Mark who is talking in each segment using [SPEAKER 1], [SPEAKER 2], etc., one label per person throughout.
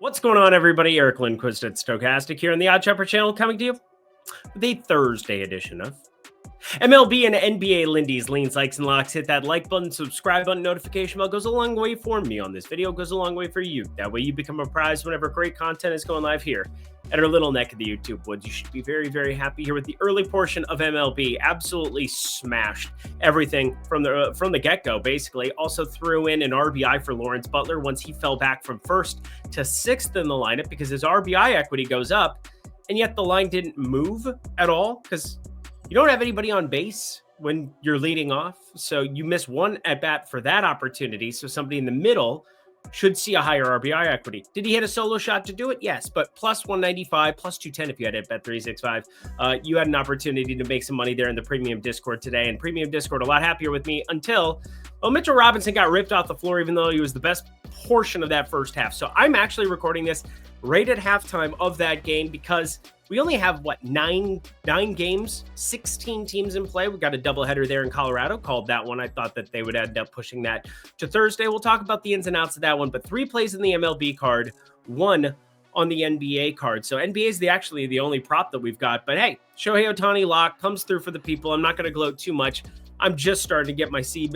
[SPEAKER 1] What's going on, everybody? Eric Lindquist at Stochastic here on the Odd Chopper channel, coming to you with a Thursday edition of MLB and NBA Lindy's Leans, Likes, and Locks. Hit that like button, subscribe button, notification bell. Goes a long way for me on this video, goes a long way for you. That way you become apprised whenever great content is going live here at our little neck of the YouTube woods. You should be very, very happy here with the early portion of MLB. Absolutely smashed everything from the get-go, basically. Also threw in an RBI for Lawrence Butler once he fell back from first to sixth in the lineup because his RBI equity goes up, and yet the line didn't move at all because you don't have anybody on base when you're leading off. So you miss one at bat for that opportunity. So somebody in the middle should see a higher RBI equity. Did he hit a solo shot to do it? Yes, but plus 195, plus 210 if you had it at Bet365. You had an opportunity to make some money there in the Premium Discord today. And Premium Discord a lot happier with me until, well, Mitchell Robinson got ripped off the floor, even though he was the best portion of that first half. So I'm actually recording this right at halftime of that game because we only have, nine games, 16 teams in play. We got a doubleheader there in Colorado. Called that one. I thought that they would end up pushing that to Thursday. We'll talk about the ins and outs of that one. But 3 plays in the MLB card, 1 on the NBA card. So NBA is actually the only prop that we've got. But hey, Shohei Ohtani lock comes through for the people. I'm not going to gloat too much. I'm just starting to get my sea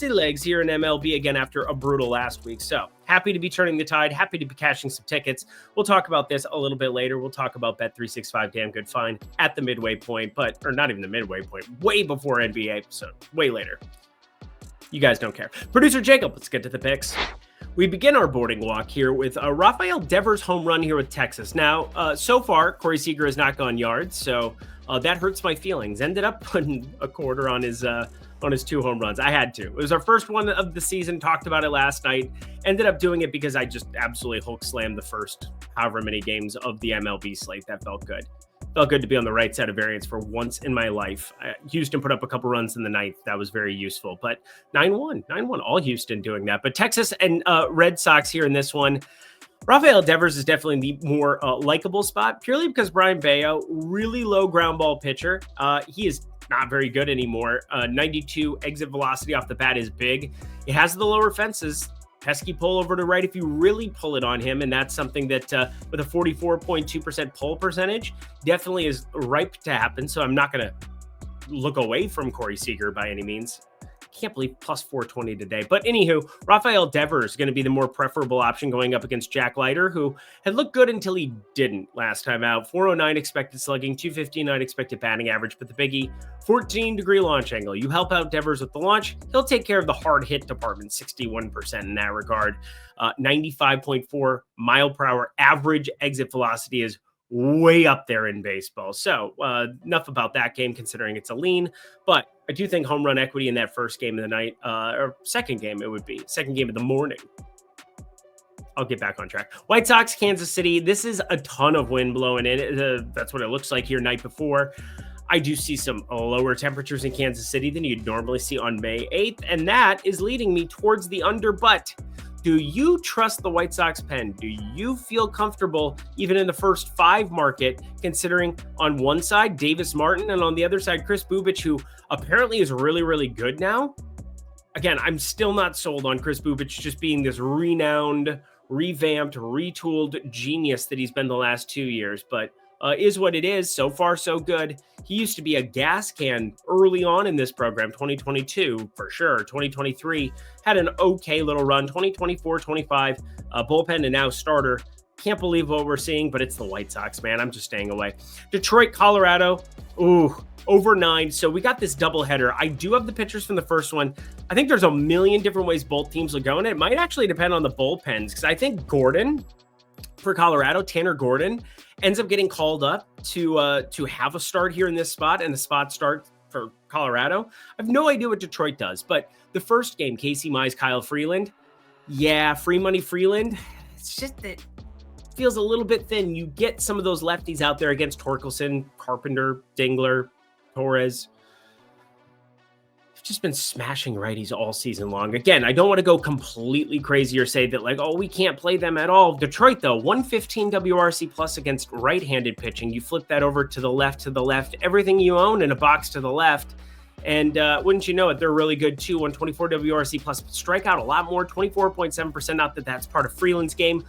[SPEAKER 1] legs here in MLB again after a brutal last week. So happy to be turning the tide. Happy to be cashing some tickets. We'll talk about this a little bit later. We'll talk about Bet365 damn good fine at the midway point, or not even the midway point, way before NBA. So way later. You guys don't care. Producer Jacob, let's get to the picks. We begin our boarding walk here with Rafael Devers' home run here with Texas. Now, so far, Corey Seager has not gone yards, so that hurts my feelings. Ended up putting a quarter on his 2 home runs. I had to. It was our first one of the season. Talked about it last night. Ended up doing it because I just absolutely Hulk slammed the first however many games of the MLB slate. That felt good. Felt good to be on the right side of variance for once in my life. Houston put up a couple runs in the ninth. That was very useful. But 9-1, all Houston doing that. But Texas and Red Sox here in this one. Rafael Devers is definitely the more likable spot, purely because Brian Bayo, really low ground ball pitcher. He is not very good anymore. 92 exit velocity off the bat is big. It has the lower fences. Pesky pull over to right if you really pull it on him, and that's something that with a 44.2% pull percentage definitely is ripe to happen. So I'm not going to look away from Corey Seager by any means. Can't believe plus 420 today. But anywho, Rafael Devers is going to be the more preferable option going up against Jack Leiter, who had looked good until he didn't last time out. 409 expected slugging, 259 expected batting average, but the biggie, 14-degree launch angle. You help out Devers with the launch, he'll take care of the hard hit department, 61% in that regard. 95.4 mile per hour average exit velocity is way up there in baseball. So enough about that game, considering it's a lean, but I do think home run equity in that first game of the night, or second game it would be, second game of the morning. I'll get back on track. White Sox, Kansas City. This is a ton of wind blowing in. That's what it looks like here night before. I do see some lower temperatures in Kansas City than you'd normally see on May 8th, and that is leading me towards the under, but do you trust the White Sox pen? Do you feel comfortable even in the first 5 market, considering on one side, Davis Martin, and on the other side, Chris Bubic, who apparently is really, really good now? Again, I'm still not sold on Chris Bubic just being this renowned, revamped, retooled genius that he's been the last 2 years, but is what it is. So far, so good. He used to be a gas can early on in this program, 2022 for sure. 2023 had an okay little run. 2024, 25 bullpen and now starter. Can't believe what we're seeing, but it's the White Sox, man. I'm just staying away. Detroit, Colorado. Ooh, over 9. So we got this doubleheader. I do have the pitchers from the first one. I think there's a million different ways both teams will go, and it might actually depend on the bullpens, because I think Gordon for Colorado, Tanner Gordon, ends up getting called up to have a start here in this spot, and the spot start for Colorado. I have no idea what Detroit does, but the first game, Casey Mize, Kyle Freeland. Yeah, free money Freeland. It's just that feels a little bit thin. You get some of those lefties out there against Torkelson, Carpenter, Dingler, Torres. I've just been smashing righties all season long. Again, I don't want to go completely crazy or say that like, oh, we can't play them at all. Detroit, though, 115 WRC plus against right-handed pitching. You flip that over to the left, everything you own in a box to the left. And wouldn't you know it, they're really good too. 124 WRC plus, strike out a lot more, 24.7%. Not that that's part of Freeland's game.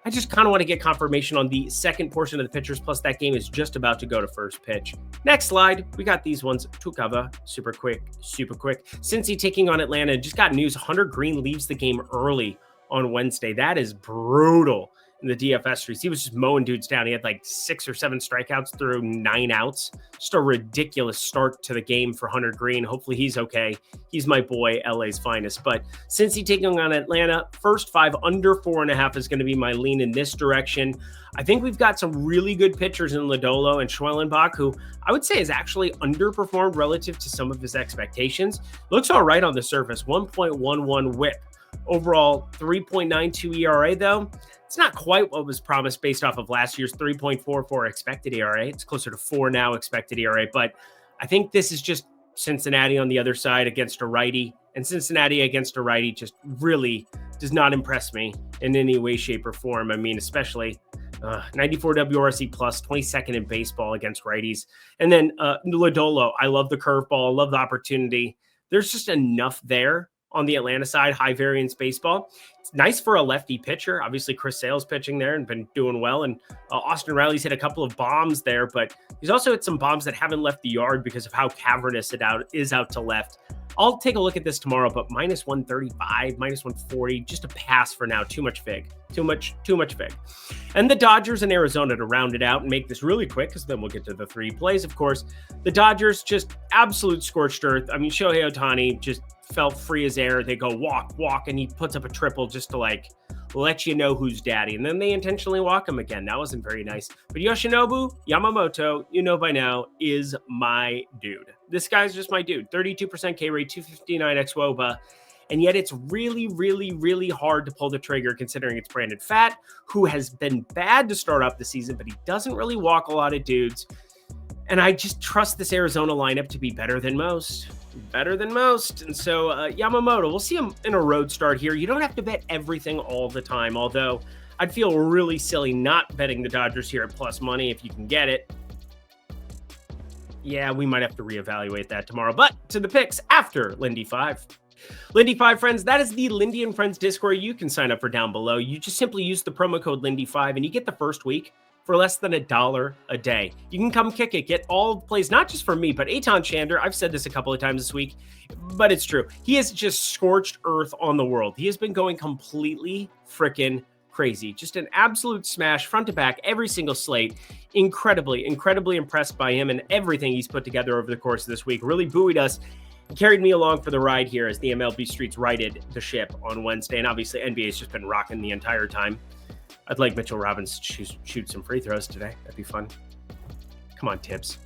[SPEAKER 1] I just kind of want to get confirmation on the second portion of the pitchers, plus that game is just about to go to first pitch. Next slide, we got these ones to cover. Super quick. Cincy taking on Atlanta. Just got news, Hunter Green leaves the game early on Wednesday. That is brutal in the DFS streets. He was just mowing dudes down. He had like 6 or 7 strikeouts through 9 outs. Just a ridiculous start to the game for Hunter Green. Hopefully he's okay. He's my boy, LA's finest. But since he's taking on Atlanta, first 5 under 4.5 is going to be my lean in this direction. I think we've got some really good pitchers in Lodolo and Schwellenbach, who I would say is actually underperformed relative to some of his expectations. Looks all right on the surface, 1.11 whip. Overall, 3.92 ERA, though. It's not quite what was promised based off of last year's 3.44 expected ERA. It's closer to 4 now expected ERA, but I think this is just Cincinnati on the other side against a righty, and Cincinnati against a righty just really does not impress me in any way, shape, or form. I mean, especially 94 WRC plus, 22nd in baseball against righties. And then Lodolo, I love the curveball, I love the opportunity. There's just enough there on the Atlanta side, high variance baseball. It's nice for a lefty pitcher. Obviously, Chris Sale's pitching there and been doing well. And Austin Riley's hit a couple of bombs there, but he's also hit some bombs that haven't left the yard because of how cavernous it is out to left. I'll take a look at this tomorrow, but minus 135, minus 140, just a pass for now. Too much fig. Too much fig. And the Dodgers and Arizona, to round it out and make this really quick, because then we'll get to the 3 plays, of course. The Dodgers, just absolute scorched earth. I mean, Shohei Ohtani just felt free as air. They go walk, and he puts up a triple just to like let you know who's daddy. And then they intentionally walk him again. That wasn't very nice. But Yoshinobu Yamamoto, you know by now, is my dude. This guy's just my dude. 32% K rate, 259 xWOBA. And yet it's really, really, really hard to pull the trigger considering it's Brandon Pfaadt, who has been bad to start off the season, but he doesn't really walk a lot of dudes. And I just trust this Arizona lineup to be better than most. And so Yamamoto, we'll see him in a road start here. You don't have to bet everything all the time, although I'd feel really silly not betting the Dodgers here at plus money if you can get it. Yeah, we might have to reevaluate that tomorrow. But to the picks after Lindy 5. Lindy 5, friends, that is the Lindy and Friends Discord. You can sign up for down below. You just simply use the promo code Lindy 5 and you get the first week for less than $1 a day. You can come kick it, get all the plays, not just from me, but Eitan Shander. I've said this a couple of times this week, but it's true. He has just scorched earth on the world. He has been going completely freaking crazy. Just an absolute smash front to back, every single slate. Incredibly impressed by him and everything he's put together over the course of this week. Really buoyed us and carried me along for the ride here as the MLB streets righted the ship on Wednesday. And obviously NBA's just been rocking the entire time. I'd like Mitchell Robbins to shoot some free throws today. That'd be fun. Come on, tips.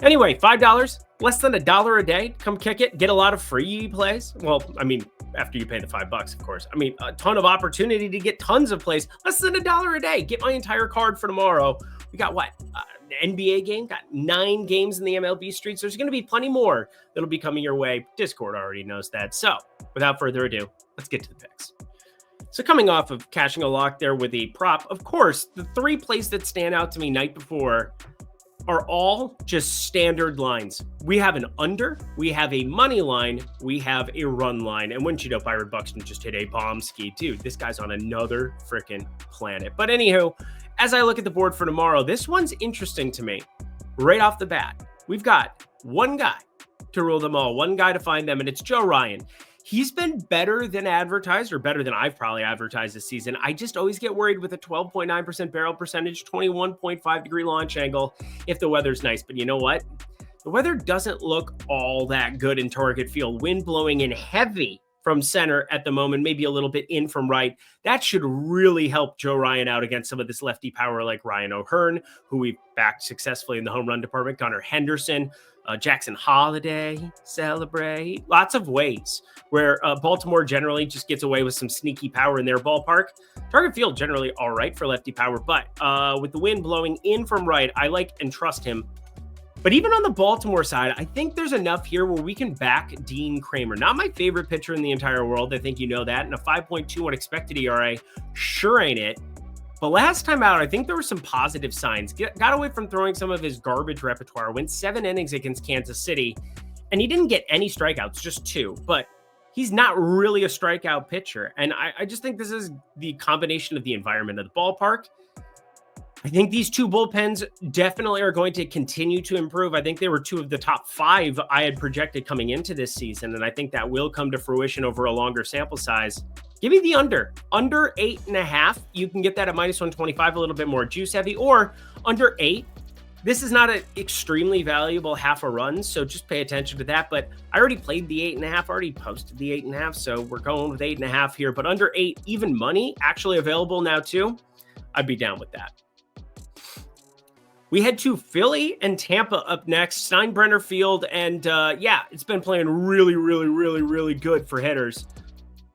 [SPEAKER 1] Anyway, $5, less than $1 a day. Come kick it. Get a lot of free plays. Well, I mean, after you pay the $5, of course. I mean, a ton of opportunity to get tons of plays. Less than $1 a day. Get my entire card for tomorrow. We got what? An NBA game. Got 9 games in the MLB streets. There's going to be plenty more that'll be coming your way. Discord already knows that. So, without further ado, let's get to the picks. So coming off of cashing a lock there with a prop, of course, the 3 plays that stand out to me night before are all just standard lines. We have an under, we have a money line, we have a run line. And wouldn't you know, Byron Buxton just hit a bomb ski. Dude, this guy's on another freaking planet. But anywho, as I look at the board for tomorrow, this one's interesting to me. Right off the bat, we've got one guy to rule them all, one guy to find them, and it's Joe Ryan. He's been better than advertised, or better than I've probably advertised this season. I just always get worried with a 12.9% barrel percentage, 21.5 degree launch angle if the weather's nice. But you know what? The weather doesn't look all that good in Target Field. Wind blowing in heavy from center at the moment, maybe a little bit in from right. That should really help Joe Ryan out against some of this lefty power like Ryan O'Hearn, who we backed successfully in the home run department, Gunnar Henderson, Jackson Holiday, celebrate. Lots of ways where Baltimore generally just gets away with some sneaky power in their ballpark. Target Field generally all right for lefty power, but with the wind blowing in from right, I like and trust him. But even on the Baltimore side, I think there's enough here where we can back Dean Kramer. Not my favorite pitcher in the entire world. I think you know that. And a 5.21 expected ERA sure ain't it. But last time out, I think there were some positive signs. Got away from throwing some of his garbage repertoire. Went 7 innings against Kansas City. And he didn't get any strikeouts, just 2. But he's not really a strikeout pitcher. And I just think this is the combination of the environment of the ballpark. I think these two bullpens definitely are going to continue to improve. I think they were two of the top 5 I had projected coming into this season, and I think that will come to fruition over a longer sample size. Give me the under 8.5. You can get that at -125, a little bit more juice heavy, or under 8. This is not an extremely valuable half a run, so just pay attention to that. But I already played the 8.5, already posted the 8.5, so we're going with 8.5 here. But under 8, even money, actually available now too. I'd be down with that. We head to Philly and Tampa up next. Steinbrenner Field, and yeah, it's been playing really good for hitters.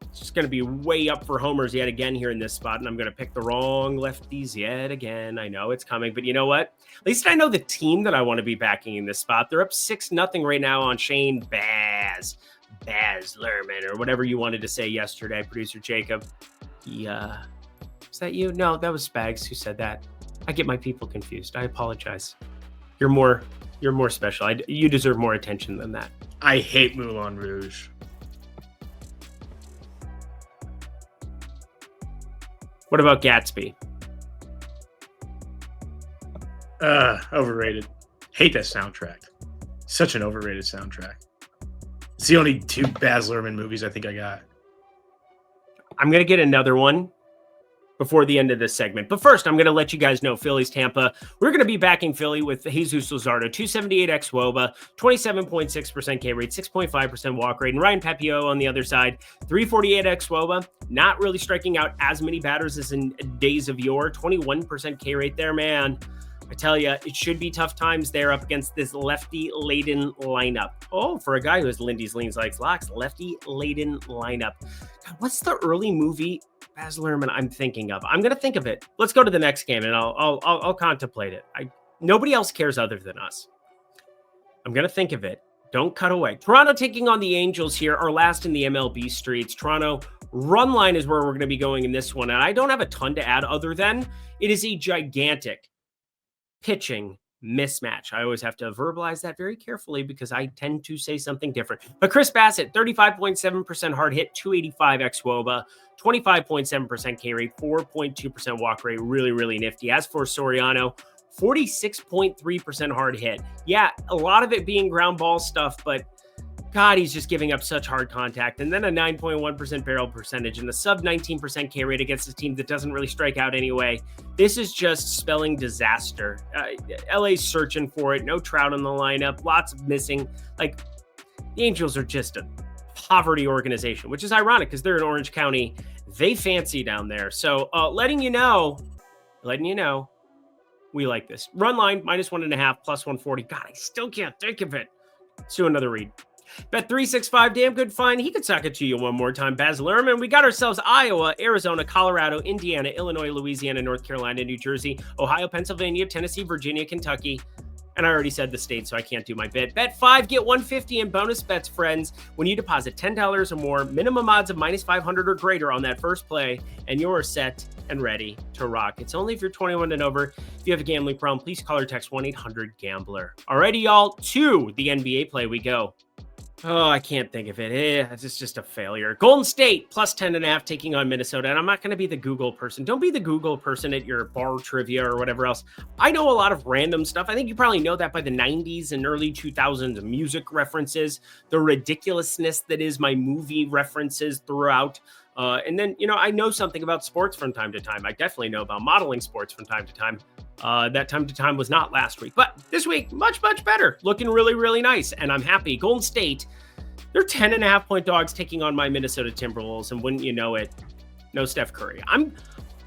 [SPEAKER 1] It's just going to be way up for homers yet again here in this spot, and I'm going to pick the wrong lefties yet again. I know it's coming, but you know what? At least I know the team that I want to be backing in this spot. They're up 6-0 right now on Shane Baz Lerman, or whatever you wanted to say yesterday, producer Jacob. Is that you? No, that was Spags who said that. I get my people confused. I apologize. You're more special. You deserve more attention than that.
[SPEAKER 2] I hate Moulin Rouge.
[SPEAKER 1] What about Gatsby?
[SPEAKER 2] Overrated. Hate that soundtrack. Such an overrated soundtrack. It's the only 2 Baz Luhrmann movies I think I got.
[SPEAKER 1] I'm going to get another one before the end of this segment. But first, I'm going to let you guys know Phillies Tampa. We're going to be backing Philly with Jesus Luzardo, 278 xWOBA, 27.6% K rate, 6.5% walk rate, and Ryan Pepio on the other side, 348 xWOBA, not really striking out as many batters as in days of yore, 21% K rate there, man. I tell you, it should be tough times there up against this lefty-laden lineup. Oh, for a guy who has Lindy's Leans Likes Locks, lefty-laden lineup. God, what's the early movie Baz Luhrmann I'm thinking of? I'm going to think of it. Let's go to the next game, and I'll contemplate it. Nobody else cares other than us. I'm going to think of it. Don't cut away. Toronto taking on the Angels here, our last in the MLB streets. Toronto run line is where we're going to be going in this one, and I don't have a ton to add other than it is a gigantic pitching mismatch. I always have to verbalize that very carefully because I tend to say something different. But Chris Bassett, 35.7% hard hit, 285 xWOBA, 25.7% K rate, 4.2% walk rate. Really nifty. As for Soriano, 46.3% hard hit. Yeah, a lot of it being ground ball stuff, but God, he's just giving up such hard contact. And then a 9.1% barrel percentage and a sub 19% K rate against a team that doesn't really strike out anyway. This is just spelling disaster. LA's searching for it. No Trout in the lineup. Lots of missing. Like, the Angels are just a poverty organization, which is ironic because they're in Orange County. They fancy down there. So letting you know, we like this. Run line, -1.5, plus 140. God, I still can't think of it. Let's do another read. Bet 365, damn good fine. He could suck it to you one more time. Baz Luhrmann. We got ourselves Iowa, Arizona, Colorado, Indiana, Illinois, Louisiana, North Carolina, New Jersey, Ohio, Pennsylvania, Tennessee, Virginia, Kentucky. And I already said the state, so I can't do my bit. Bet 5, get 150 in bonus bets, friends. When you deposit $10 or more, minimum odds of -500 or greater on that first play, and you're set and ready to rock. It's only if you're 21 and over. If you have a gambling problem, please call or text 1-800-GAMBLER. Alrighty, y'all, to the NBA play we go. Oh, I can't think of it. It's just a failure. Golden State, plus 10.5, taking on Minnesota. And I'm not going to be the Google person. Don't be the Google person at your bar trivia or whatever else. I know a lot of random stuff. I think you probably know that by the 90s and early 2000s music references, the ridiculousness that is my movie references throughout. And then, I know something about sports from time to time. I definitely know about modeling sports from time to time. That time to time was not last week, but this week, much better. Looking really nice, and I'm happy. Golden State, they're 10.5-point dogs taking on my Minnesota Timberwolves, and wouldn't you know it, no Steph Curry.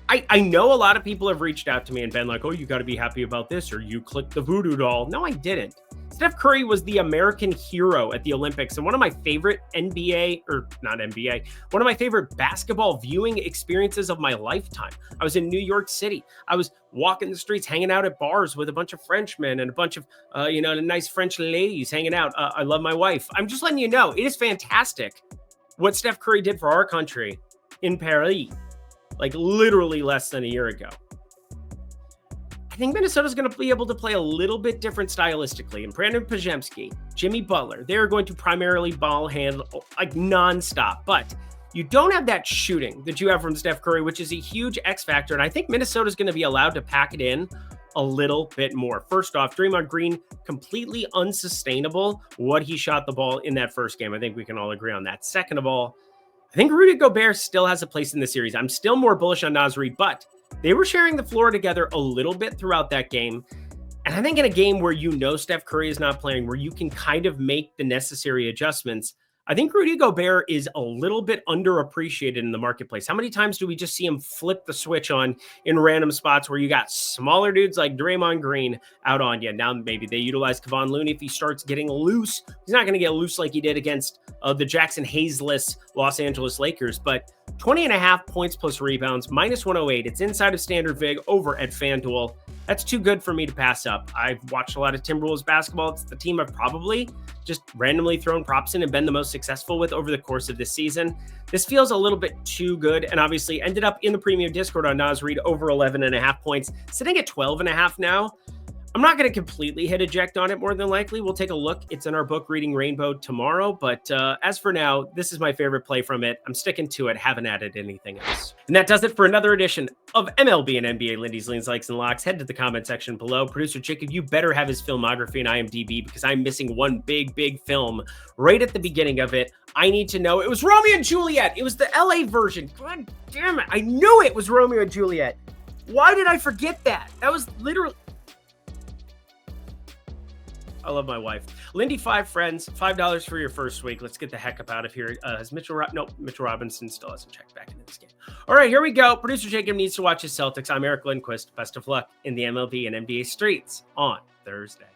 [SPEAKER 1] I know a lot of people have reached out to me and been like, oh, you got to be happy about this, or you clicked the voodoo doll. No, I didn't. Steph Curry was the American hero at the Olympics, and one of my favorite one of my favorite basketball viewing experiences of my lifetime. I was in New York City. I was walking the streets, hanging out at bars with a bunch of Frenchmen and a bunch of, nice French ladies hanging out. I love my wife. I'm just letting you know, it is fantastic what Steph Curry did for our country in Paris, like literally less than a year ago. I think Minnesota's going to be able to play a little bit different stylistically. And Brandon Pajemski, Jimmy Butler, they're going to primarily ball handle like nonstop. But you don't have that shooting that you have from Steph Curry, which is a huge X factor. And I think Minnesota's going to be allowed to pack it in a little bit more. First off, Draymond Green, completely unsustainable what he shot the ball in that first game. I think we can all agree on that. Second of all, I think Rudy Gobert still has a place in the series. I'm still more bullish on Naz Reid, but they were sharing the floor together a little bit throughout that game. And I think in a game where you know Steph Curry is not playing, where you can kind of make the necessary adjustments, I think Rudy Gobert is a little bit underappreciated in the marketplace. How many times do we just see him flip the switch on in random spots where you got smaller dudes like Draymond Green out on you? Now maybe they utilize Kevon Looney if he starts getting loose. He's not going to get loose like he did against the Jackson Hayes-less Los Angeles Lakers, but 20.5 points plus rebounds, minus 108. It's inside of standard VIG over at FanDuel. That's too good for me to pass up. I've watched a lot of Timberwolves basketball. It's the team I've probably just randomly thrown props in and been the most successful with over the course of this season. This feels a little bit too good, and obviously ended up in the premium Discord on Naz Reid over 11.5 points, sitting at 12.5 now. I'm not going to completely hit eject on it more than likely. We'll take a look. It's in our book, Reading Rainbow, tomorrow. But as for now, this is my favorite play from it. I'm sticking to it. Haven't added anything else. And that does it for another edition of MLB and NBA Lindy's Leans, Likes, and Locks. Head to the comment section below. Producer Jacob, you better have his filmography and IMDb because I'm missing one big film right at the beginning of it. I need to know. It was Romeo and Juliet. It was the LA version. God damn it. I knew it was Romeo and Juliet. Why did I forget that? That was literally... I love my wife. Lindy, 5 friends, $5 for your first week. Let's get the heck up out of here. Has Mitchell Robinson still hasn't checked back into this game. All right, here we go. Producer Jacob needs to watch his Celtics. I'm Eric Lindquist. Best of luck in the MLB and NBA streets on Thursday.